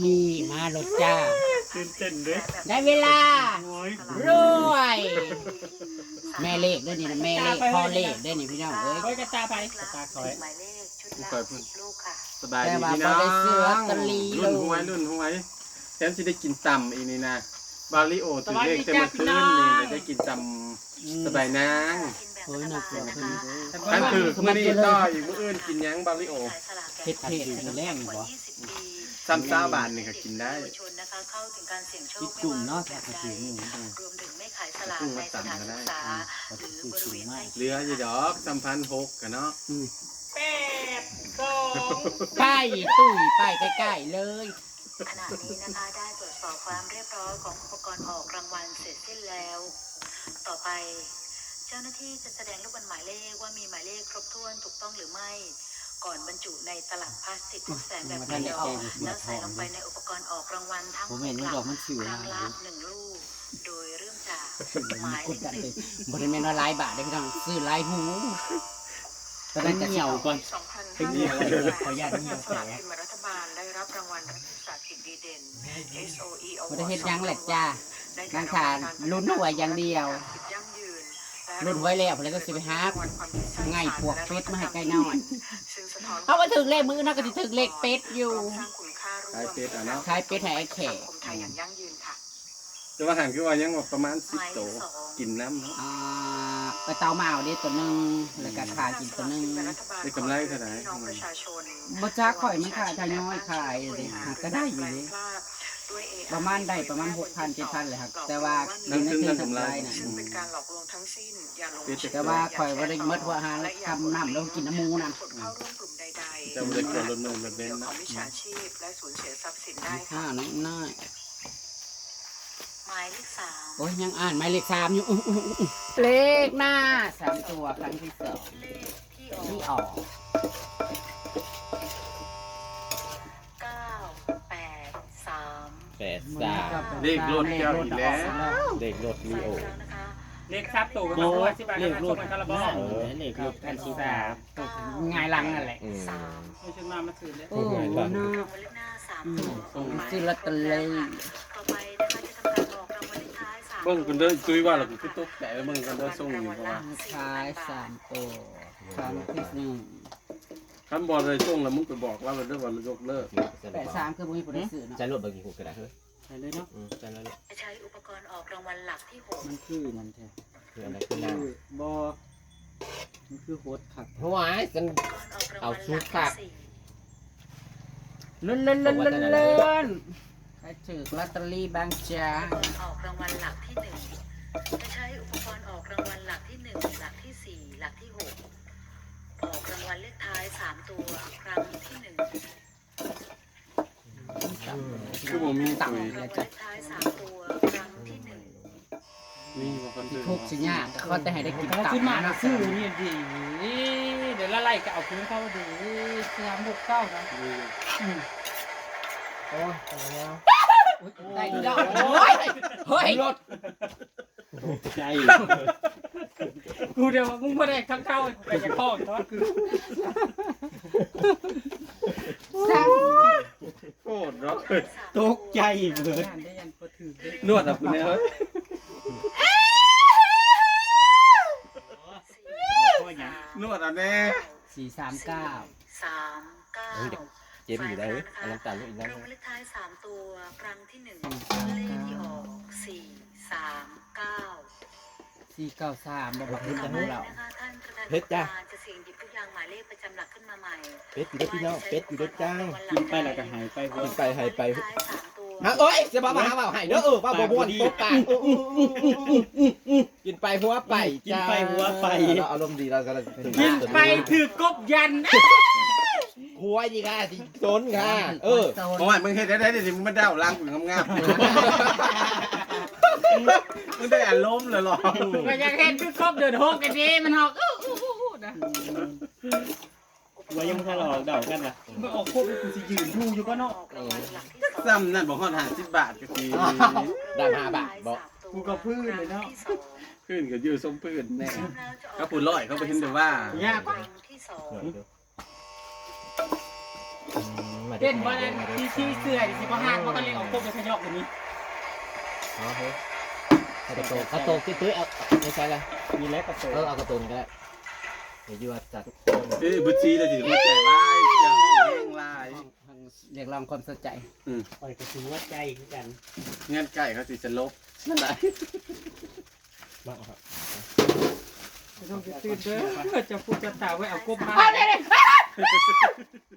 นี่มารถจ้า ตื่นเต้นด้วย ได้เวลารวยแม่เลขด้วยนี่นะแม่เลขพ่อเลขด้วยนี่พี่น้องเอ้ย โอ้ยกระตาไปกระตาคอย หมายเลขชุดละ10 ลูกค่ะ สบาย แต่ ดี ว่า พี่ พ น้ อ อง ได้ซื้อลอตเตอรี่เล รุ่นหวย ย รุ่นหวยแถมสิได้กินตำอีนี่นะบาริโอถือเลขเต็มมาขึ้นนี่ได้กินตำสบายนาง เฮ้ยน่ากลัวขึ้น ท่านถือมื้อนี้ต่ออีกมื้ออื่นกินหยังบาริโอ เผ็ดๆแรงบ่ ซ้ำ20 บาทนี่ก็กินได้ คิดกลุ่มเนาะถ้าถือรวมถึงไม่ขายสลากในสถานศึกษาหรือบริเวณใกล้ เหลืออยู่ดอก3,600กันเนาะ ไปตุ้ยไปใกล้ๆเลย ขณะนี้นะคะได้ตรวจสอบความเรียบร้อยของอุปกรณ์ออกรางวัลเสร็จสิ้นแล้ว ต่อไปเจ้าหน้าที่จะแสดงลูกบอลหมายเลขว่ามีหมายเลขครบถ้วนถูกต้องหรือไม่ ก่อนบรรจุในตลับพลาสติกทุกแสงแบบเดียวแล้วใส่ลงไปในอุปกรณ์ออกรางวัลทั้ง ผมเห็นนี่ดอกมันสิว ครั้ นะ งละ1 ลูก โดยเริ่มจากหมาย ก เล ด ข ดัน ห เล นึ่ ย ง บริเวณละหลายบาทได้พี่น้องซื้อหลายหูตอนนั้นจะเหี่ยวก่อน เป็น เหี่ยวขออนุญาตเหี่ยว ส แผล ลากกินแบ่งรัฐบาลได้รับรางวัลนักศึกษากิจดีเด่น SOE บ่ได้เฮ็ดหยังแหละจ้า นั่งทานลุ้นหวยอย่างเดียว รุ่นไว้แล้วแล้วก็สิไปหาไง่ายพวกเป็ดมาให้ใกล้น้อยเขาก็ถึงเลขมือนะก็จะถึงเลขเป็ดอยู่ ขายเป็ดอ่ะเนาะ ขายเป็ดให้ไอ้แขก ไทยอย่างยั่งยืนค่ะ แต่ว่าหันคือว่ายังว่าประมาณ10 โตกินน้ำเนาะ ไปเตามาเอาเด็ดตัวหนึงแล้วก็ขากินตัวหนึง ได้กำไรเท่าไหร่ บ่จ้าข่อยมันขายทายน้อยขายเลยหาก็ได้อยู่เลยประมาณได้ประมาณ 6,000 7,000เลยครับแต่ว่า นั่น ใน คือ คื นั่ น น ทำ กำไร ไรน่ะ ซึ่งเป็นการหลอกลวงทั้งสิ้นอย่าหลง เป็ดจะ แต่ว่าข่อยบ่ได้หมดหัวหาทำน้ำแล้วกินน้ำหมูนะ ผลเข้าร่วมกลุ่มใดๆ จะบ่ได้เกิดรถเมืองรถเบน เกี่ยว ซ์ กับ เนาะ วิชาชีพและสูญเสียทรัพย์สินได้ ข้า ค่ะ วน้อย หมายเลข ๆโอ้ยยังอ่านหมายเลข3อยู่เลขหน้า3ตัวครั้งที่ 3เลขที่ออก 983 เลขรถเจ้าอีกแล้ว เด็กรถลีโอ นะคะ เลขซับตู่กันมาที่บ้านเลขรูดกันละบ้อง เลขรถคันที่3ง่ายหลังนั่นแหละ 3 ไม่ใช่มามาถือเลย โอ้โหน่าร างวัลเลขหน้า3ตัวหมาย ซื้อลอตเตอรี่ ต่อไปนะคะจะทำการออกรางวัลเลขท้าย3 เบิ่งกันเด้อตุ้ยว่าเราคือตกแต่เบิ่งกันเด้อส่งอยู่เพราะว่า ท้าย3ตัวครั้งที่1 คันบ่ได้ส่งแล้วมึงไปบอกว่าเราเด้อว่าเรายกเลิก 83คือบ่มีผู้ใดซื้อเนาะ ใช้รถบางกี่หูก็ได้เฮ้ย ใช่เลยเนาะ ใช้แล้ว จะใช้อุปกรณ์ออกรางวัลหลักที่6 มันคือนั่นแท้ คืออะไรคือน้ำ บ่มันคือโหดคัก เพราะว่าฉัน เอาชุดค่ะ ลุ้นใครถือลอตเตอรี่บางจ้า อุปกรณ์ออกรางวัลหลักที่1จะใช้อุปกรณ์ออกรางวัลหลักที่1หลักที่4หลักที่6ออกรางวัลเลขท้าย3ตัวครั้งที่1 คือบ่มี ตัง ตุ้ย ค์แล้ว เล จ้ะ ขท้าย3ตัวครั้งที่1 มีบ่คนซื้อ ทุกสิยากเขาจะให้ได้กินตับ ขึ้นมา นะ ซื้อนี่ดีเดี๋ยวละไล่ก็เอาคืนเข้าดู369นะ โอ้ตายแล้ว ได้ดอกเฮ้ยรถ ใจ กูเดี๋ยวมึงไม่ได้ทั้งเข้าไปจะข้อตอนคือ โคตรเนาะ ตกใจเบิด นวดอ่ะคุณเนี่ยเฮ้ย นวดอ่ะแน่ 439 39 เจ็บอยู่ได้เฮ้ยอลังการลูกอีกแล้ว รางวัลเลขท้าย3ตัวครั้งที่1เลขที่ออก439 493บ่บักขึ้น ต่อ จัง ไป เรา นะคะท่านประธานกรรมการจะเสี่ยงหยิบทุกอย่างหมายเลขประจำหลักขึ้นมาใหม่ เป็ดอยู่ด้วยพี่น้องเป็ดอยู่ด้วยจ้า กินไปแล้วก็หายไป กินไปหายไป ท้าย3ตัว ฮะเอ้ยจะมาหาเปล่าหายเด้อว่าบ่ม่วนตบปากกินไปหัวไปเราอารมณ์ดีเราก็เลย กินไปถือกบยัน หัวดีค่ะสิโซนค่ะเพราะว่ามึงเฮ็ดได้ดิมึงมาเด้าล้างกูงามๆมึงได้อารมณ์เลยหรอ ก็ยังเห็นคือกบเดินโฮกกันดีมันหอกนะ ว่ายังไม่ทันหลอกเดากันนะ มันออกโคกกูสิยืนดูอยู่ก็เนาะ รางวัลหลักที่2 ซ้ำนั่นบอกฮอด50 บาทก็สิ ได้5 บาทบอก กูกับพื้นเลยเนาะ พื้นก็อยู่ส้มพื้นแน่ก็พูดร้อยเขาไปเห็นแต่ว่า ยาก ครั้งที่2 เต้นบ่ได้ที่เสื้อที่บ่ห่างมันก็เลยออกกบไปขยอกอย่างนี้ อ๋อเฮ้ยเอากระโตกตื้อเอาไม่ใช่ละ มีแล้วกระโต เอากระโตนก็ได้เดี๋ยวยวดจัด บุชีเลยถึงหัวใจว่าอย่าห้องแห้งลาย เรียกร้องความสนใจ ปล่อยกระถือว่าใจคือกัน เงี้ยไก่เขาสิจะลบนั่นแหละ บ้างครับ ต้องตื่นเด้อจะพูดจะตาไว้เอากบมา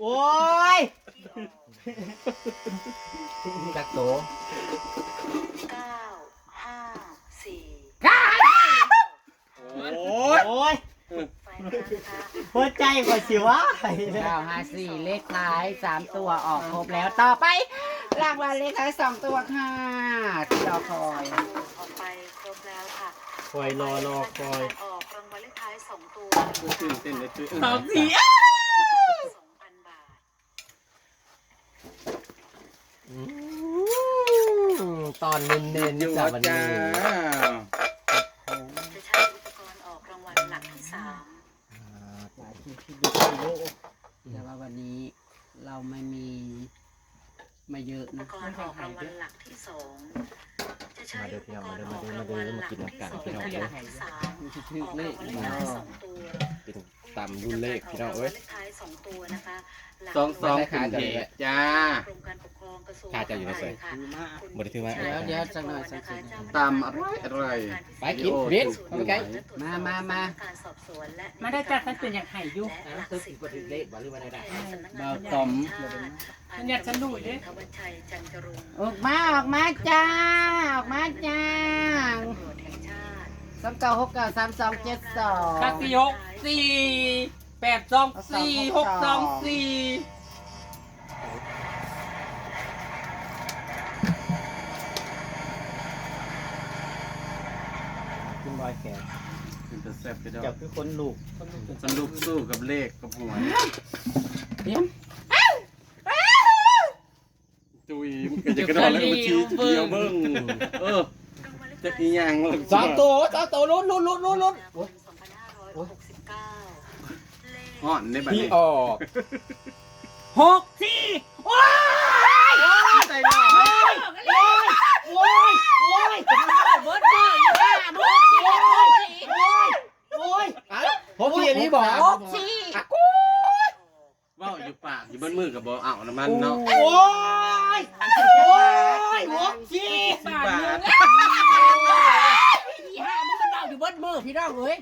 โอ้ยจักโต 9 5 4 โอ้ย โอ้ย ไฟนะคะ หัวใจกว่าสิวะ 954เลขท้าย3ตัวออกครบแล้วต่อไปรางวัลเลขท้าย2ตัวค่ะที่รอคอย ออกไปครบแล้วค่ะ คอยรอคอย ออกรางวัลเลขท้าย2ตัว ตื่นเต้นเลยตื่น สองสี่ 2,000 บาท ตอนเน้น อยู่ ๆจากวัน จ้า นี้ จะใช้อุปกรณ์ออกรางวัลหลักที่3 แต่ว่าวันนี้เราไม่เยอะ อุป นะ กรณ์ออกรางวัลหลักที่2จะใช้อุปกรณ์ออกรางวัลหลักที่2และหลักที่3ออกรางวัลเลขท้าย2ตัว เป็นตำรุ่นเลขพี่น้องเอ้ย เลขท้าย2ตัวนะคะหลัก สอง หน่วย ขุนเหตุจ้า กรมการปกครองกระทรวง ข้าจะอยู่ในซอย ค่ะ บ่ได้ถือว่า เดี๋ยวสักหน่อยสักที ตามอะไร ไปกินเบ็ดเข้าไปใกล้ มา การสอบสวนและ มาได้จัดท่านเป็นอย่างไห่อยู่ และหลัก ตึ๊บ สิบ กว่าถึงเลขบ่หรือว่าได้ เบาต่อม เนี่ยฉันดูดิ ทวัชชัยจันทรุง ออกมาจ้าออกมาจ้า ตำรวจแห่งชาติ 29693272 คาสิ64824 624 คุณบอยแขก เป็นตัวแซ่บไปดอ เจ้าก คือคนลูก สนุกสู้กับเลขกับหวย เดี๋ยว จุยมันก็จะกระโดดแล้วบุชีเดียวเบิ้งจะกี่อย่างวะ สองตัวลุ้น 2569เลข ห่อนในบัด พี่ นี้ ออก 6 4ว้าย ใจร้อน โอ้ยจะมาเข้าเบิร์ดเบอร์อยู่ล่ะมึงโอ้ย ผมที่อันนี้บอก ว่าอยู่ปากอยู่บนมือกับบ่เอาน้ำมันเนาะ 10 บาท อีห่ามึงมันเบาอยู่เบิร์ดเบอร์พี่น้องเอ้ย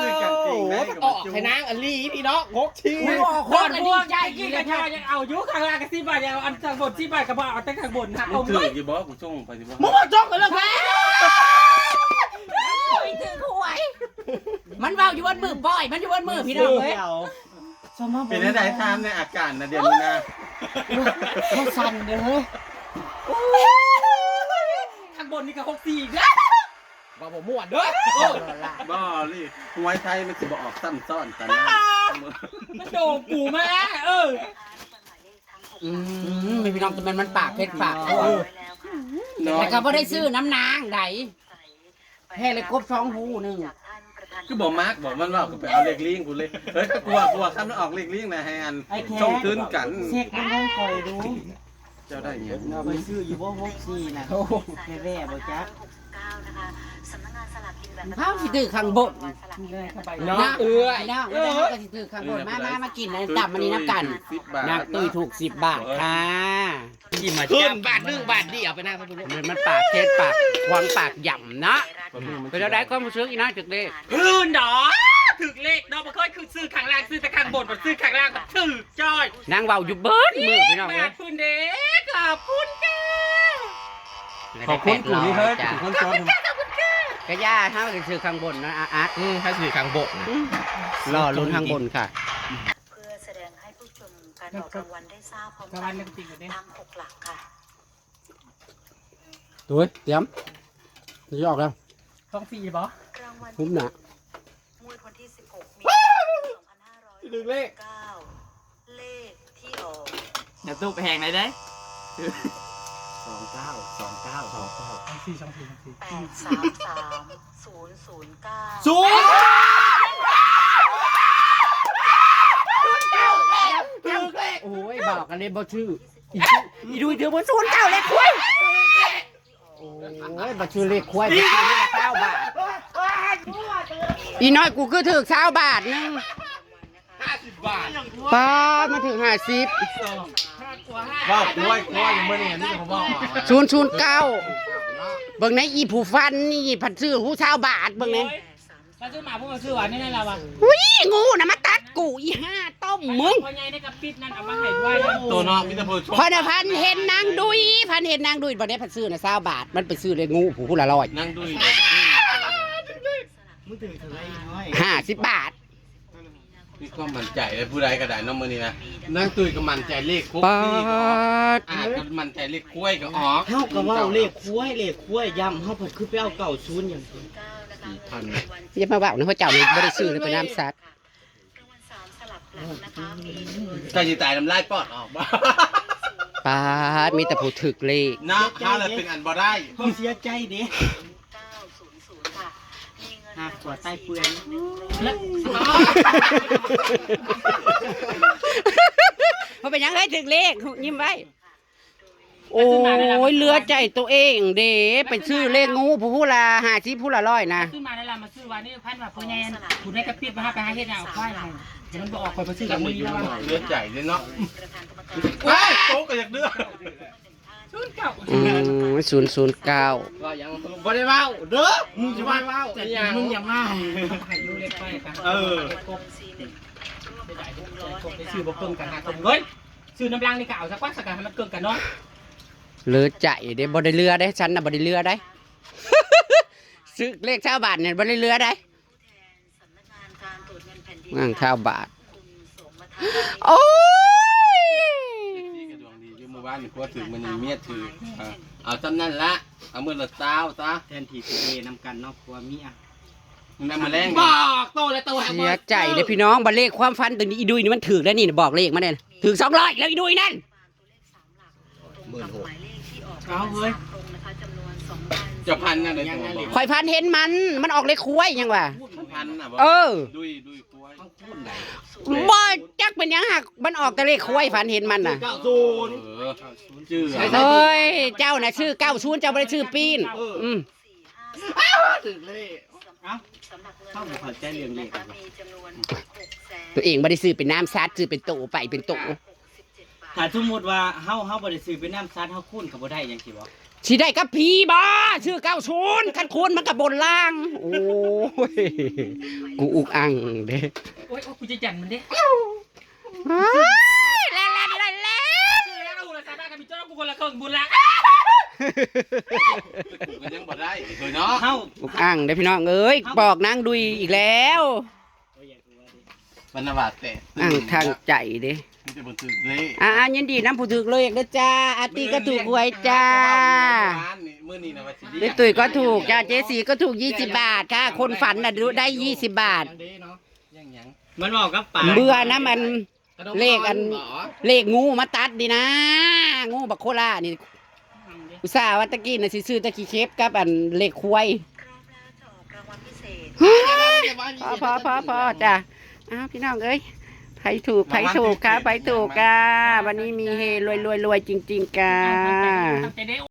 คือกันจริงได้ ออกให้นางอลีพี่น้องงกชี มึงออก ค คน น ละ พ ดี วก ใจ ใจ กี่ กี่ เล กระ ย ชากยังเอายุข้างล่างกับ10 บาทยังเอาอันข้างบน10 บาทกับเอาแต่ข้างบนหัก มึ เอา งถื ไว้ อกี่บอกกูส่งไปสิบ่ มึงมาจ้องกันเลยแม่ไม่ถือหวยมันเบาอยู่บนมือปล่อยมันอยู่บนมือพี่น้องเอ้ย เป็นได้ทามในอากาศนะเดี๋ยวนี้นะ เขาสั่นเด้อเฮ้ย ข้างบนนี่ก็64อีกแล้ว บอกผมม่วนด้วย บ่ลี่หวยไทยมันสิบ่ออกซ้ำซ้อนกันนะ มันโดนกูมาไม่พี่น้องแต่มันปากเพชรปากแต่ก็บ่ได้ซื้อน้ำนางไดแค่เลยกบ2 หูนึง คือบอกมาร์กบอกมันว่ากูไปเอาเลขลิงกูเลยเฮ้ยกลัวข้ามแล้วออกเลขลิงนะให้อันส่งคืนกัน เช็คมันต้องคอยดู เจ้าได้เงี้ย เราไปซื้ออยู่ว่า64นะแร่บ่จ๊ะ นะคะสำนักงานสลากกินแบ่งรัฐบาล เฮาสิถือข้างบน น้องเอื้อย น้องแล้วก็สิถือข้างบนมากินในตับมันนี่น้ำกัน 10 บาท นางตุ้ยถูก10 บาทค่ะที่มา ขึ้ จั นบาท1 บาทเดียวไปหน้าพระพุทธ มันปากเพชรปากควางปากหย่ำนะไปแล้วได้ความรู้สึกอีน่าจึกเลข คืนดอถึกเลขเนาะบ่เคยคือซื้อข้างล่างซื้อแต่ข้างบนบ่ซื้อข้างล่างบ่ถือจ้อย นางเบาอยู่เบิดมือพี่น้อง แบ เอ้ บคุณเด็กขอบคุณค่ะ ขอบคุณกูนี่เฮ้ย จ้ะ ขอบคุณคน กระย่าถ้ามันคือข้างบนนะอาร์ต ถ้าสื่อข้างบกนะ รอลุ้นข้างบนค่ะ เพื่อแสดงให้ผู้ชมการออกรางวัลได้ทราบพร้อม กำ กั ลั น งเรื่องจริงอยู่เนี่ย ทั้ง6 หลักค่ะ ตัวเตรียมจะออกแล้ว 24บ่ รางวัล คุ้มหนะ งวดวันที่ 16 มีนาคม ดึงเลข 2569เลขที่ออก เดี๋ยวตู้ไปแหงไหนได้ 833 009 สูง บอกกันเลยบ่ชื่ออีดูถือบ่ศูนย์เก้าเลขควายโอ้ยบ่ชื่อเลขควายบ่ชื่อเลข9 บาทอีน้อยกูคือถือ20 บาทนึง50 บาท ป้ามาถึง50 ว่ากล้วยยังไม่ได้เห็นนี่ผมบอก 009เบิ่งในอีผู้ฟันนี่ผัดซื้อหู20 บาทเบิ่งใน มาซื้อหมาพวกมาซื้อหวานนี่นั่นแหละวะ อุ้ยงูน่ะมาตัดกูอีห่าต้มมึง พ่อใหญ่ในกระปิดนั่นเอามาให้ไว้แล้ว ตัวเนาะมิตรพูดช พอน่ะพันเห็นนางดุยบ่ได้ผัดซื้อน่ะ20 บาทมันไปซื้อเลยงูผู้ละ100 นั่งดู มึงตื่นถึงไอ้น้อย 50 บาท มีความมั่นใจเลยผู้ใดก็ได้น้องมือนี่นะนั่งตุยก็มั่นใจเลขคุก ปา พี่ก็ ด ก็มั่นใจเลขกล้วยก็ออก เฮาก็ว่าเลขคุ้ยย่ำเฮาเพิ่นคือไปเอาเก่าศูนย์อย่างนี้ อย่ามาว่านะเพราะเจ้านี่บ่ได้ซื้อเลยไปน้ำซัด รางวัล3สลับหลังนะคะมี ใกล้จะตายน้ำลายปอดออกบ้า ปาดมีแต่ผู้ถึกเลข นะถ้าเราเป็นอันบ่ได้ เฮาเสียใจเด้ 900ค่ะมีเงิน หากกว่าใต้เปลือย เพราะเป็นหยังให้ถึกเลขยิ้มไว้โอ้ยเหลือใจตัวเองเด้ไปซื้อเลขงูผู้ละ50ผู้ละ100นะ ซื้อมาในร้านมาซื้อหวานนี่พันว่าพ่อใหญ่ผู้ในกระปิดมาหาเฮ็ดเอาควายให้เดี๋ยวมันบ่ออกไปซื้อกับมือแล้วว่า เลือดใจเลยเนาะ ประธานกรรมการ เฮ้ยโต๊ะก็อยากเดือด 009 ก็ยังบ่ได้เว้าเด้อมึงจะมาเว้า มึงอย่ามา ให้ดูเล็กไปกัน เออ ได้ซื้อบ่เกินกันหาคนเฮ้ยซื้อน้ำรังนี่ก็เอาสักวักสักกันให้มันเกินกันเนาะ เหลือใจเด้บ่ได้เรือได้ฉันน่ะบ่ได้เรือได้ ซื้อเลข20 บาทเนี่ยบ่ได้เรือได้ สำนักงานการตรวจเงินแผ่นดิน นั่ง20 บาท คุณสมทัศน์ โอ้ย นี่ก็ดวงดีอยู่เมื่อวานนี่กลัวถึงมันนี่เมียถือเอาจำนั่นละเอามือละต้าวซะ แทนที่สิเวนำกันเนาะกลัวเมีย มึงนั่นมาแรง บอกโตแล้วโตให้ เสียใจเด้พี่น้องบ่เลขความฝันตึงนี้อีดุยนี่มันถึกแล้วนี่บอกเลขมาเนี่ยถึก200แล้วอีดุยนั่น ตัวเลข3หลักตรงกับหมายเลขที่ออก เอาเฮ้ย ตรงนะคะจำนวน2,000 จะพันนั่นเลยตัวบอก ข่อยพันเห็นมันออกเลขคุ้ยยังวะ พันน่ะบ่ เออ ดุยกล้วย บ่จักเป็นหยังหักมันออกแต่เลขคุ้ยฝันเห็นมันน่ะ เออชื่อ เฮ้ยเจ้าน่ะชื่อ90เจ้าบ่ได้ชื่อปีนอืม ถึงเลยเอ้า สำหรับเงิน เข้าบ่เข้าใจเรื่องเลข นะคะมีจำนวน600,000 ตัวเองบ่ได้ซื้อเป็นน้ำซัดซื้อเป็นโตไปเป็นโต 67 บาท ถ้าสมมุติว่าเฮาบ่ได้ซื้อเป็นน้ำซัดเฮาคูณก็บ่ได้จังซี่บ่ สิได้กับพี่บ่ชื่อ90คันคูณมันก็บนล่าง โอ้ยกูอุกอังเด้ โอ้ยกูจะยันมันดิ เฮ้ยแล้ว ซื้อแล้วกูละ3บาทกับมีเจ้ากูคนละครึ่งบุญละ กูก็ยังบ่ได้เฮ้ยเนาะ เฮา อุกอังเด้พี่น้องเอ้ยบอกนางดุยอีกแล้ว บรรณบาตแต่ อังทางใจเด้ มันจะบ่ถึงเลข ยินดีน้ำผู้ถูกเลขนะจ้าอาตีก็ถูกหวยจ้า มื้อนี้นะว่าสิ เจ๊ตุ๋ยก็ถูกจ้าเจ๊สีก็ถูก20 บาทค่ะ คนฝันน่ะได้20 บาท ยังหยัง มันบอกกับปาก เบื่อนะมันเลขเลขงูมาตัดดีนะ งูบักโคล่านี่อุตส่าห์ว่าตะกี้น่ะสิซื้อตะกี้เคฟกับอันเลขควาย พร้อมแล้วจะออกรางวัลพิเศษ พอจ้าอ้าวพี่น้องเอ้ยไผถูกค่ะไผถูกค่ะวันนี้มีเฮรวยจริงๆค่ะ จะได้